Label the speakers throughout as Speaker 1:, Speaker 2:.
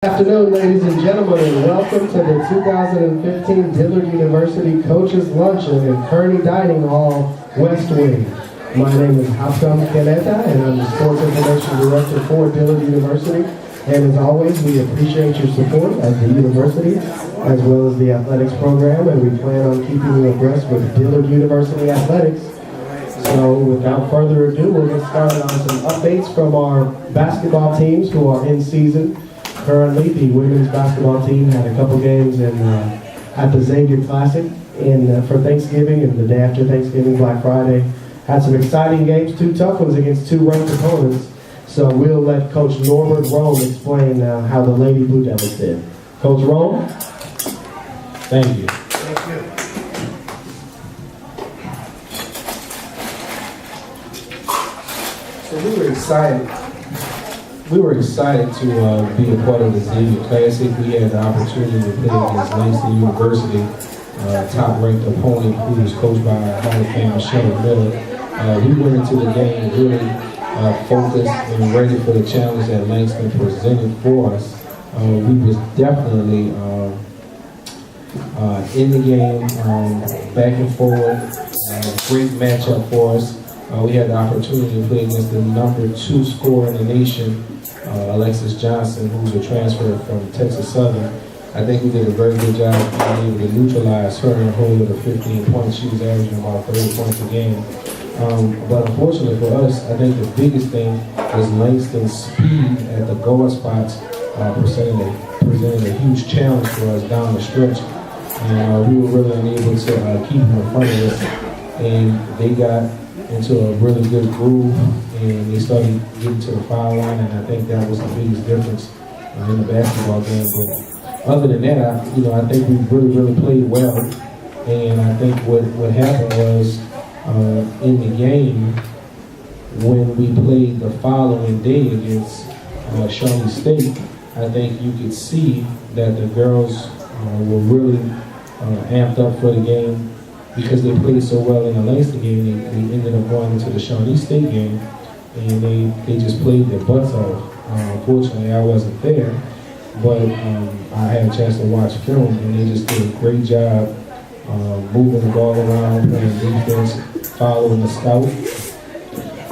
Speaker 1: Good afternoon, ladies and gentlemen, and welcome to the 2015 Dillard University Coaches Luncheon in Kearney Dining Hall, West Wing. My name is Haftam Keneta, and I'm the Sports Information Director for Dillard University. And as always, we appreciate your support as the university, as well as the athletics program, and we plan on keeping you abreast with Dillard University athletics. So without further ado, we'll get started on some updates from our basketball teams who are in season. Currently, the women's basketball team had a couple games at the Xavier Classic for Thanksgiving and the day after Thanksgiving, Black Friday. Had some exciting games, two tough ones against two ranked opponents. So we'll let Coach Norbert Rome explain how the Lady Blue Devils did. Coach Rome?
Speaker 2: Thank you.
Speaker 1: Thank you.
Speaker 2: So we were excited to be a part of the Xavier Classic. We had the opportunity to play against Langston University, top-ranked opponent who was coached by Hall of Famer Shelly Miller. We went into the game really focused and ready for the challenge that Langston presented for us. We was definitely in the game, back and forward, great matchup for us. We had the opportunity to play against the number 2 scorer in the nation, Alexis Johnson, who's a transfer from Texas Southern. I think we did a very good job being able to neutralize her and hold her to 15 points. She was averaging about 30 points a game. But unfortunately for us, I think the biggest thing was Langston's speed at the guard spots presented a huge challenge for us down the stretch. And we were really unable to keep them in front of us. And they got into a really good groove, and they started getting to the foul line, and I think that was the biggest difference in the basketball game. But other than that, I think we really played well, and I think what happened was in the game when we played the following day against Shawnee State, I think you could see that the girls were really amped up for the game. Because they played so well in the Langston game, they ended up going into the Shawnee State game, and they just played their butts off. Unfortunately, I wasn't there, but I had a chance to watch film, and they just did a great job moving the ball around, playing defense, following the scout.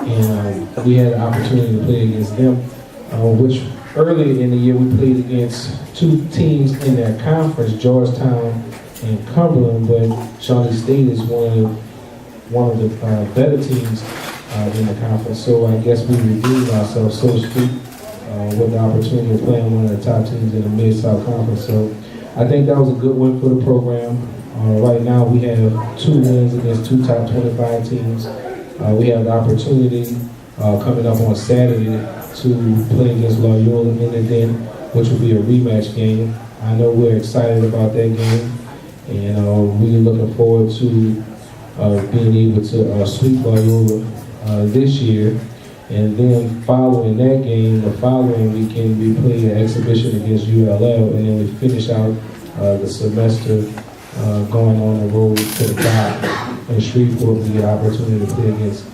Speaker 2: And we had an opportunity to play against them, which earlier in the year we played against two teams in their conference, Georgetown and Cumberland, but Shawnee State is one of the better teams in the conference. So I guess we redeemed ourselves, so to speak, with the opportunity of playing one of the top teams in the Mid-South Conference. So I think that was a good win for the program. Right now we have 2 wins against 2 top 25 teams. We have the opportunity coming up on Saturday to play against Loyola in the Den, which will be a rematch game. I know we're excited about that game. And we're looking forward to being able to sweep Loyola this year. And then following that game, the following weekend, we play an exhibition against ULL, and then we finish out the semester going on the road to the top in Shreveport. We get an opportunity to play against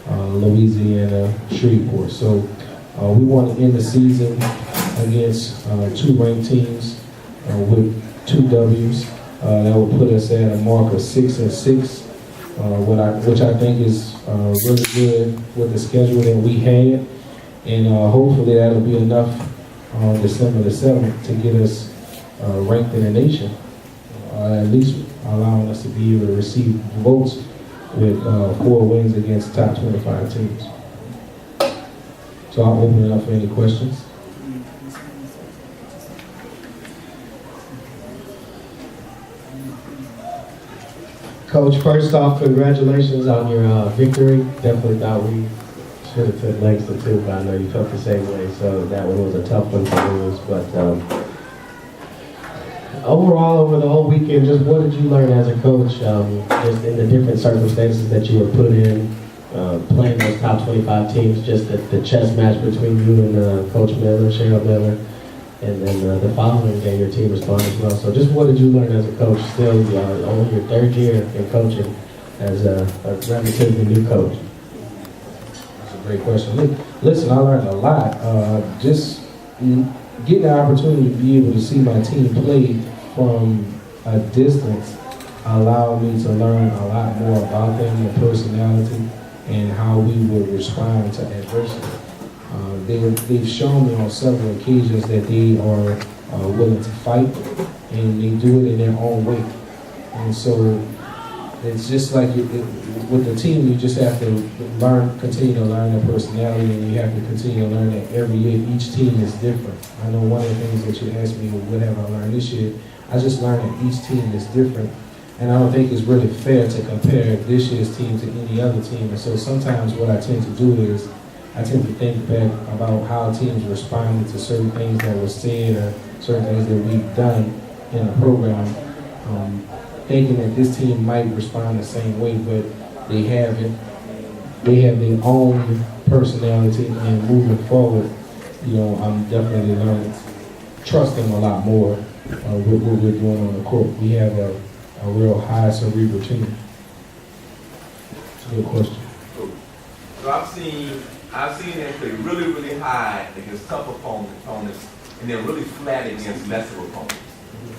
Speaker 2: Louisiana Shreveport. So we want to end the season against 2 ranked teams with 2 W's. That will put us at a mark of 6-6, which I think is really good with the schedule that we had, and hopefully that'll be enough on December the 7th to get us ranked in the nation, at least allowing us to be able to receive votes with 4 wins against top 25 teams. So I'll open it up for any questions.
Speaker 1: Coach, first off, congratulations on your victory. Definitely thought we should have took Langston too, but I know you felt the same way, so that one was a tough one to lose. But overall, over the whole weekend, just what did you learn as a coach, just in the different circumstances that you were put in, playing those top 25 teams, just the chess match between you and Coach Miller, Cheryl Miller, and then the following day your team responded as well. So just what did you learn as a coach, still only your 3rd year in coaching as a relatively new coach?
Speaker 2: That's a great question. Listen, I learned a lot. Just getting the opportunity to be able to see my team play from a distance allowed me to learn a lot more about them, their personality, and how we would respond to adversity. They've shown me on several occasions that they are willing to fight, and they do it in their own way. And so it's just like with the team, you just have to continue to learn their personality, and you have to continue to learn that every year each team is different. I know one of the things that you asked me, what have I learned this year? I just learned that each team is different, and I don't think it's really fair to compare this year's team to any other team. And so sometimes what I tend to do is I tend to think back about how teams responded to certain things that were said or certain things that we've done in the program, thinking that this team might respond the same way, but they haven't. They have their own personality, and moving forward, I'm definitely learning, trust them a lot more with what we're doing on the court. We have a real high cerebral team. It's a good question.
Speaker 3: So I've seen them play really, really high against tough opponents, and they're really flat against lesser opponents.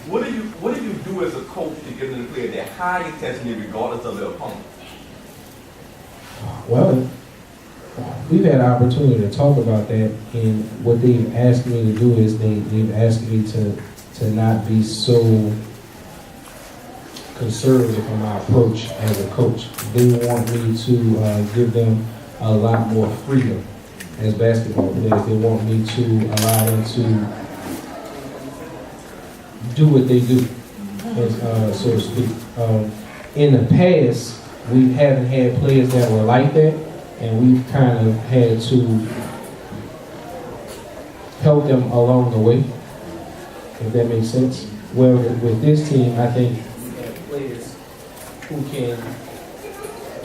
Speaker 3: What do you do as a coach to get them to play at that high intensity regardless of their opponent?
Speaker 2: Well, we've had an opportunity to talk about that, and what they've asked me to do is they've asked me to not be so conservative in my approach as a coach. They want me to give them a lot more freedom as basketball players. They want me to allow them to do what they do, so to speak. In the past, we haven't had players that were like that, and we've kind of had to help them along the way, if that makes sense. Well, with this team, I think we have players who can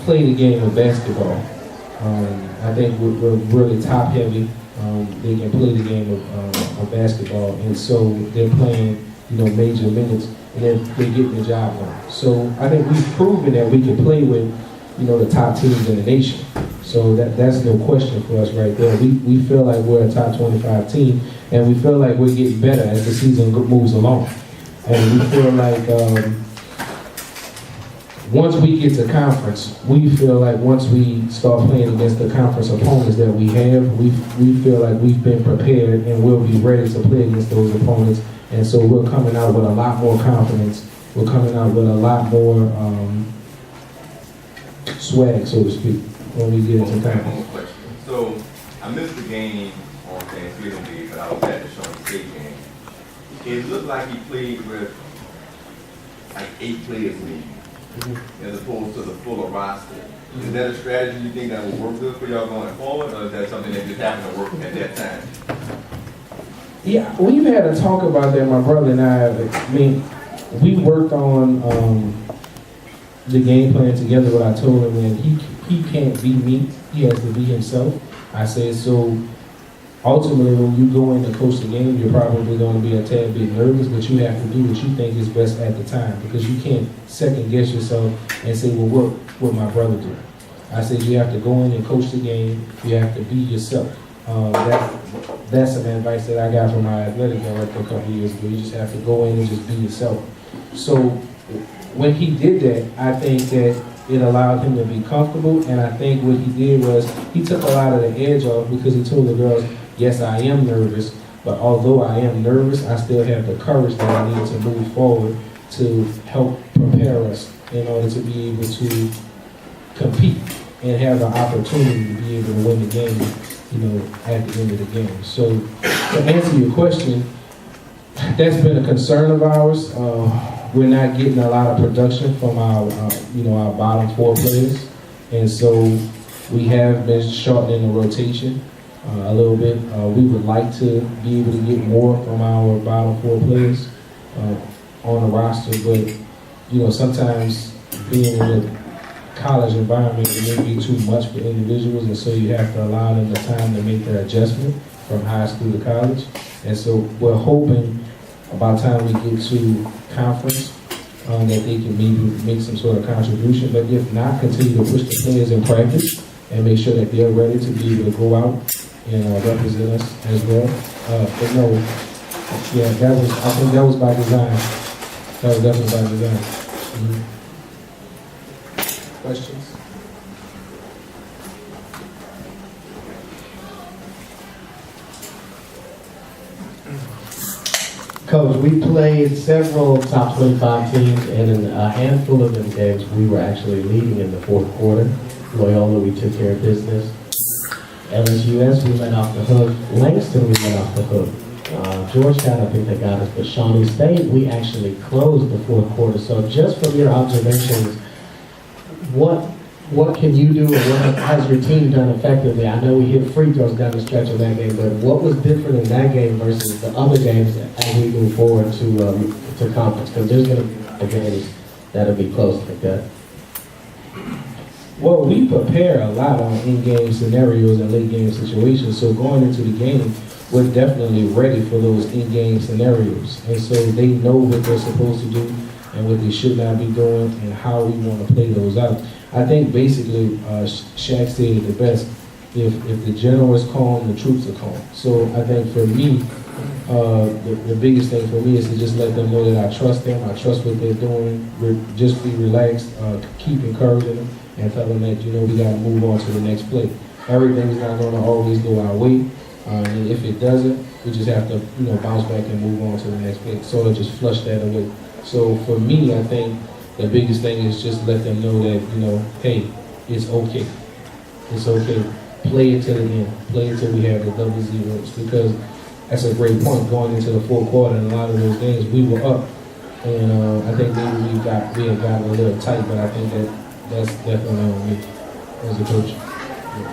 Speaker 2: play the game of basketball. I think we're really top heavy. They can play the game of basketball, and so they're playing major minutes, and they're getting the job done. So I think we've proven that we can play with the top teams in the nation. So that's no question for us right there. We feel like we're a top 25 team, and we feel like we're getting better as the season moves along. And we feel like once we get to conference, we feel like once we start playing against the conference opponents that we have, we feel like we've been prepared and we'll be ready to play against those opponents. And so we're coming out with a lot more confidence. We're coming out with a lot more swag, so to speak, when we get into conference.
Speaker 3: So I missed the game on Thanksgiving Day, but I was at the Shawnee State game. It looked like he played with like 8 players maybe, as opposed to the fuller roster. Is that a strategy you think that will work good for y'all going forward, or is that something that just happened to work at that time?
Speaker 2: Yeah, we've had a talk about that, my brother and I mean, we worked on the game plan together, but I told him that he can't be me, he has to be himself. I said, so ultimately when you go in to coach the game, you're probably going to be a tad bit nervous, but you have to do what you think is best at the time, because you can't second guess yourself and say, well, what my brother do? I said, you have to go in and coach the game, you have to be yourself. That's some advice that I got from my athletic director a couple of years ago. You just have to go in and just be yourself. So when he did that, I think that it allowed him to be comfortable, and I think what he did was he took a lot of the edge off, because he told the girls, yes, I am nervous, but although I am nervous, I still have the courage that I need to move forward to help prepare us in order to be able to compete and have the opportunity to be able to win the game, at the end of the game. So to answer your question, that's been a concern of ours. We're not getting a lot of production from our bottom 4 players, and so we have been shortening the rotation a little bit. We would like to be able to get more from our bottom 4 players on the roster, but sometimes being in a college environment, it may be too much for individuals, and so you have to allow them the time to make their adjustment from high school to college. And so we're hoping by the time we get to conference that they can maybe make some sort of contribution, but if not, continue to push the players in practice and make sure that they're ready to be able to go out and represent us as well. But no, yeah, I think that was by design. That was definitely by design. Questions?
Speaker 1: Coach, we played several top 25 teams, and in a handful of them games, we were actually leading in the fourth quarter. Loyola, we took care of business. LSUS, we went off the hook. Langston, we went off the hook. Georgetown, I think they got us, but Shawnee State, we actually closed the fourth quarter. So just from your observations, what can you do, or what has your team done effectively? I know we hit free throws down the stretch of that game, but what was different in that game versus the other games as we move forward to conference? Because there's going to be games that'll be close like that.
Speaker 2: Well, we prepare a lot on in-game scenarios and late-game situations. So going into the game, we're definitely ready for those in-game scenarios. And so they know what they're supposed to do and what they should not be doing and how we want to play those out. I think basically Shaq said it the best. If the general is calm, the troops are calm. So I think for me, the biggest thing for me is to just let them know that I trust them. I trust what they're doing. Just be relaxed, keep encouraging them, and tell them that, we got to move on to the next play. Everything's not going to always go our way. And if it doesn't, we just have to, bounce back and move on to the next play. Sort of just flush that away. So for me, I think the biggest thing is just let them know that, hey, it's okay. It's okay. Play it to the end. Play it till we have the double zeros. Because that's a great point. Going into the fourth quarter, in a lot of those games, we were up. And I think maybe we had gotten a little tight, but I think that's definitely on me as a coach. Yeah.